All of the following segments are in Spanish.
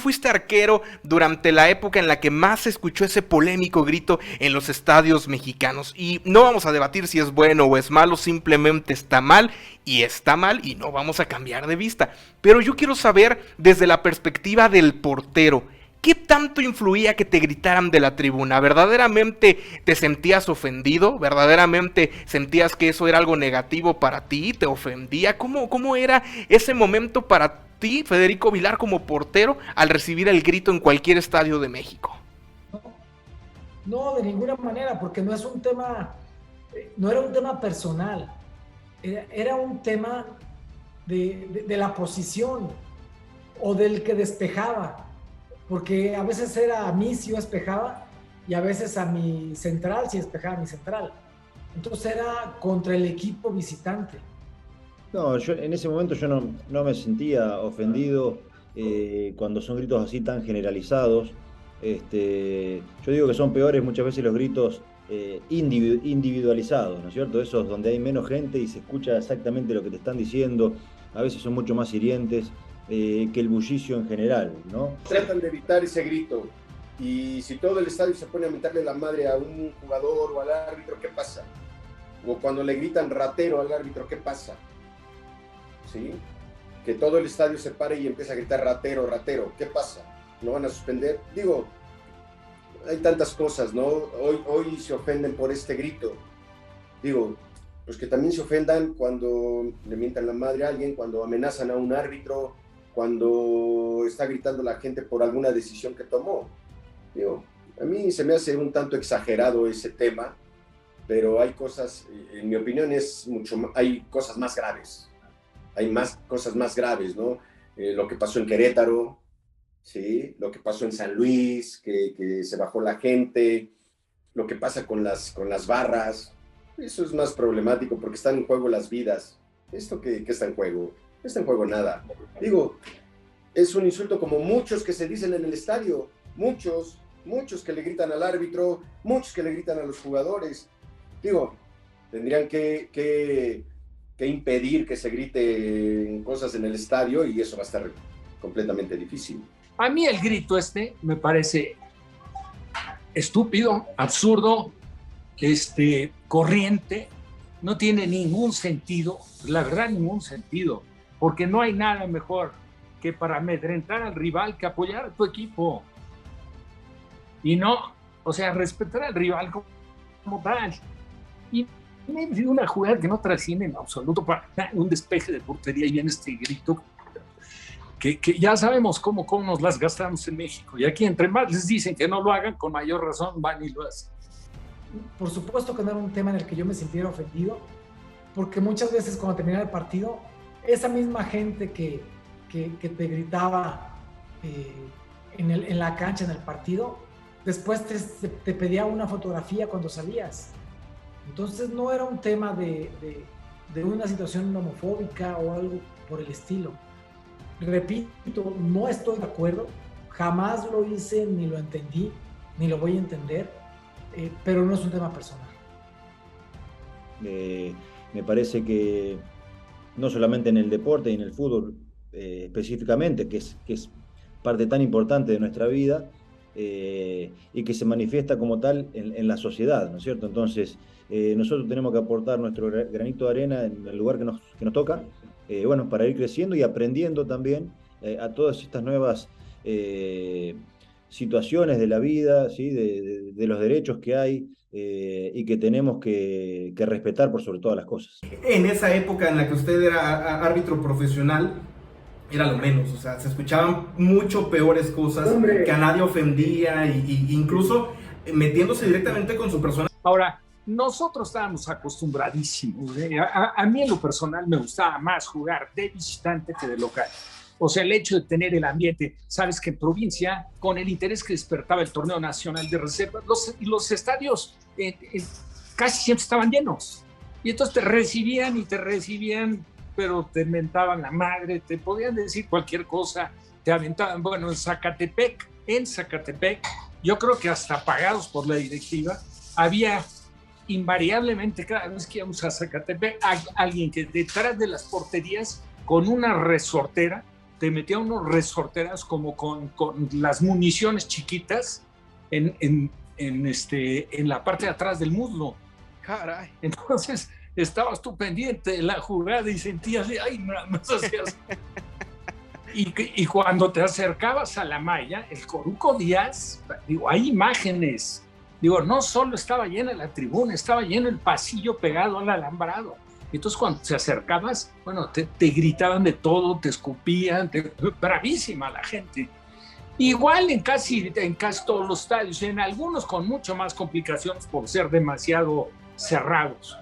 fuiste arquero durante la época en la que más se escuchó ese polémico grito en los estadios mexicanos. Y no vamos a debatir si es bueno o es malo, simplemente está mal y no vamos a cambiar de vista. Pero yo quiero saber desde la perspectiva del portero, ¿qué tanto influía que te gritaran de la tribuna? ¿Verdaderamente te sentías ofendido? ¿Verdaderamente sentías que eso era algo negativo para ti? ¿Te ofendía? ¿Cómo era ese momento para ti, Federico Vilar, como portero, al recibir el grito en cualquier estadio de México? No, de ninguna manera, porque no es un tema, no era un tema personal, era un tema de la posición o del que despejaba. Porque a veces era a mí si yo despejaba y a veces a mi central si despejaba a mi central. Entonces era contra el equipo visitante. No, yo en ese momento yo no me sentía ofendido cuando son gritos así tan generalizados. Yo digo que son peores muchas veces los gritos individualizados, ¿no es cierto? Esos donde hay menos gente y se escucha exactamente lo que te están diciendo. A veces son mucho más hirientes que el bullicio en general, ¿no? Tratan de evitar ese grito y si todo el estadio se pone a mentarle la madre a un jugador o al árbitro, ¿qué pasa? O cuando le gritan ratero al árbitro, ¿qué pasa? ¿Sí? Que todo el estadio se pare y empieza a gritar ratero, ratero, ¿qué pasa? ¿Lo van a suspender? Digo, hay tantas cosas, ¿no? Hoy se ofenden por este grito. Digo, los que también se ofendan cuando le mientan la madre a alguien, cuando amenazan a un árbitro, cuando está gritando la gente por alguna decisión que tomó. Digo, a mí se me hace un tanto exagerado ese tema, pero hay cosas, en mi opinión, hay cosas más graves. Hay cosas más graves, ¿no? Lo que pasó en Querétaro, ¿sí? Lo que pasó en San Luis, que se bajó la gente, lo que pasa con las barras. Eso es más problemático porque están en juego las vidas. ¿Esto qué está en juego? No está en juego nada. Digo, es un insulto como muchos que se dicen en el estadio, muchos que le gritan al árbitro, muchos que le gritan a los jugadores. Digo, tendrían que impedir que se griten cosas en el estadio y eso va a estar completamente difícil. A mí el grito me parece estúpido, absurdo, corriente, no tiene ningún sentido, la verdad ningún sentido. Porque no hay nada mejor que para amedrentar al rival que apoyar a tu equipo. Y no, o sea, respetar al rival como tal. Y me dio una jugada que no trasciende en absoluto para un despeje de portería y viene este grito que ya sabemos cómo nos las gastamos en México. Y aquí entre más les dicen que no lo hagan, con mayor razón van y lo hacen. Por supuesto que no era un tema en el que yo me sintiera ofendido, porque muchas veces cuando terminaba el partido, esa misma gente que te gritaba en la cancha, en el partido, después te pedía una fotografía cuando salías. Entonces no era un tema de una situación homofóbica o algo por el estilo. Repito, no estoy de acuerdo, jamás lo hice, ni lo entendí, ni lo voy a entender, pero no es un tema personal. Me parece que no solamente en el deporte y en el fútbol específicamente, que es parte tan importante de nuestra vida y que se manifiesta como tal en la sociedad, ¿no es cierto? Entonces, nosotros tenemos que aportar nuestro granito de arena en el lugar que nos toca, bueno, para ir creciendo y aprendiendo también a todas estas nuevas situaciones de la vida, ¿sí? de los derechos que hay y que tenemos que respetar por sobre todas las cosas. En esa época en la que usted era árbitro profesional, era lo menos, o sea, se escuchaban mucho peores cosas, que a nadie ofendía y incluso metiéndose directamente con su persona. Ahora, nosotros estábamos acostumbradísimos. A mí en lo personal me gustaba más jugar de visitante que de local. O sea, el hecho de tener el ambiente, sabes que en provincia, con el interés que despertaba el torneo nacional de reserva, los estadios casi siempre estaban llenos. Y entonces te recibían, pero te mentaban la madre, te podían decir cualquier cosa, te aventaban. Bueno, en Zacatepec, yo creo que hasta pagados por la directiva, había invariablemente, cada vez que íbamos a Zacatepec, alguien que detrás de las porterías, con una resortera, te metía unos resorteras como con las municiones chiquitas en la parte de atrás del muslo. Caray. Entonces estabas tú pendiente de la jugada y sentías, ay, nada más hacías. Y cuando te acercabas a la malla, el Coruco Díaz, digo, hay imágenes. Digo, no solo estaba llena la tribuna, estaba lleno el pasillo pegado al alambrado. Entonces cuando te acercabas, bueno, te gritaban de todo, te escupían, bravísima la gente. Igual en casi todos los estadios, en algunos con mucho más complicaciones por ser demasiado cerrados.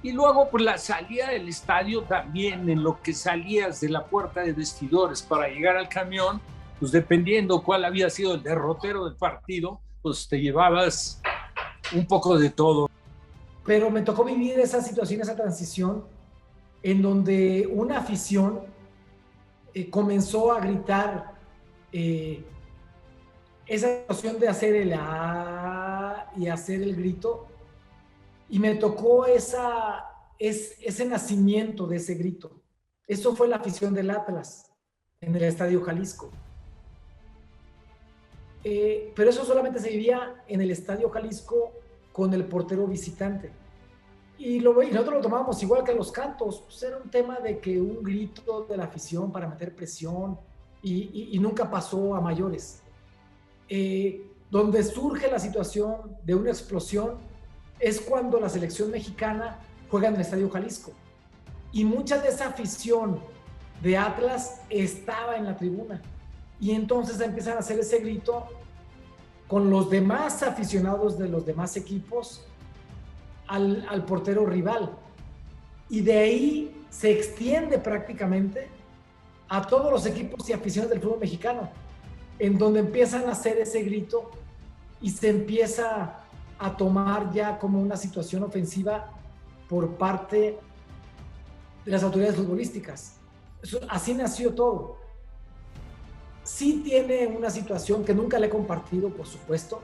Y luego pues la salida del estadio también, en lo que salías de la puerta de vestidores para llegar al camión, pues dependiendo cuál había sido el derrotero del partido, pues te llevabas un poco de todo. Pero me tocó vivir esa situación, esa transición, en donde una afición comenzó a gritar esa situación de hacer el A y hacer el grito, y me tocó ese nacimiento de ese grito. Eso fue la afición del Atlas en el Estadio Jalisco. Pero eso solamente se vivía en el Estadio Jalisco con el portero visitante. Y nosotros lo tomábamos igual que los cantos. Pues era un tema de que un grito de la afición para meter presión y nunca pasó a mayores. Donde surge la situación de una explosión es cuando la selección mexicana juega en el Estadio Jalisco. Y mucha de esa afición de Atlas estaba en la tribuna. Y entonces empiezan a hacer ese grito con los demás aficionados de los demás equipos al portero rival. Y de ahí se extiende prácticamente a todos los equipos y aficiones del fútbol mexicano, en donde empiezan a hacer ese grito y se empieza a tomar ya como una situación ofensiva por parte de las autoridades futbolísticas. Así nació todo. Sí tiene una situación que nunca le he compartido, por supuesto.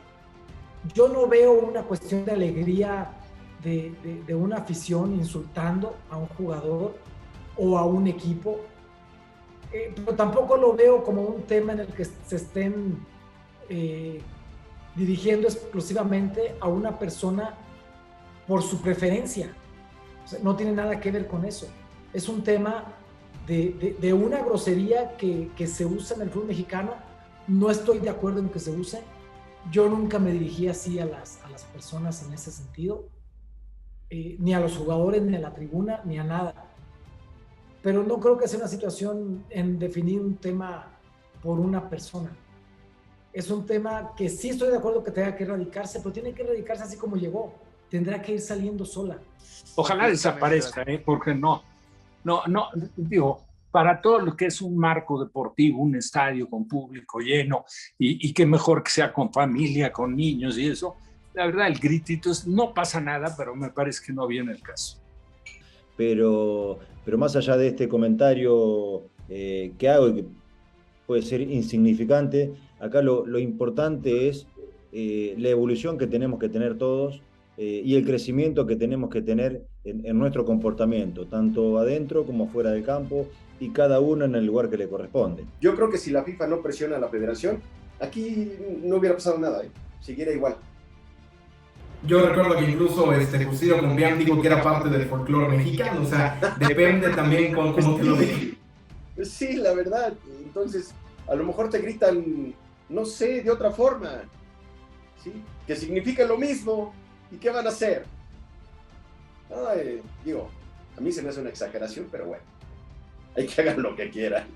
Yo no veo una cuestión de alegría de una afición insultando a un jugador o a un equipo, pero tampoco lo veo como un tema en el que se estén dirigiendo exclusivamente a una persona por su preferencia. O sea, no tiene nada que ver con eso. Es un tema de una grosería que se usa en el fútbol mexicano. No estoy de acuerdo en que se use. Yo nunca me dirigí así a las personas en ese sentido, ni a los jugadores, ni a la tribuna, ni a nada. Pero no creo que sea una situación en definir un tema por una persona. Es un tema que sí estoy de acuerdo que tenga que erradicarse, pero tiene que erradicarse así como llegó. Tendrá que ir saliendo sola. Ojalá desaparezca, porque no, digo, para todo lo que es un marco deportivo, un estadio con público lleno, y qué mejor que sea con familia, con niños y eso, la verdad el gritito no pasa nada, pero me parece que no viene el caso. Pero más allá de este comentario que hago y que puede ser insignificante, acá lo importante es la evolución que tenemos que tener todos y el crecimiento que tenemos que tener en nuestro comportamiento, tanto adentro como fuera del campo, y cada uno en el lugar que le corresponde. Yo creo que si la FIFA no presiona a la federación, aquí no hubiera pasado nada, siguiera igual. Yo recuerdo que incluso Crucero Combián dijo que era parte del folclore mexicano, o sea, depende también con cómo te lo digan. Sí, la verdad. Entonces, a lo mejor te gritan, no sé, de otra forma, ¿sí? Que significa lo mismo. ¿Y qué van a hacer? Digo, a mí se me hace una exageración, pero bueno, hay que hagan lo que quieran.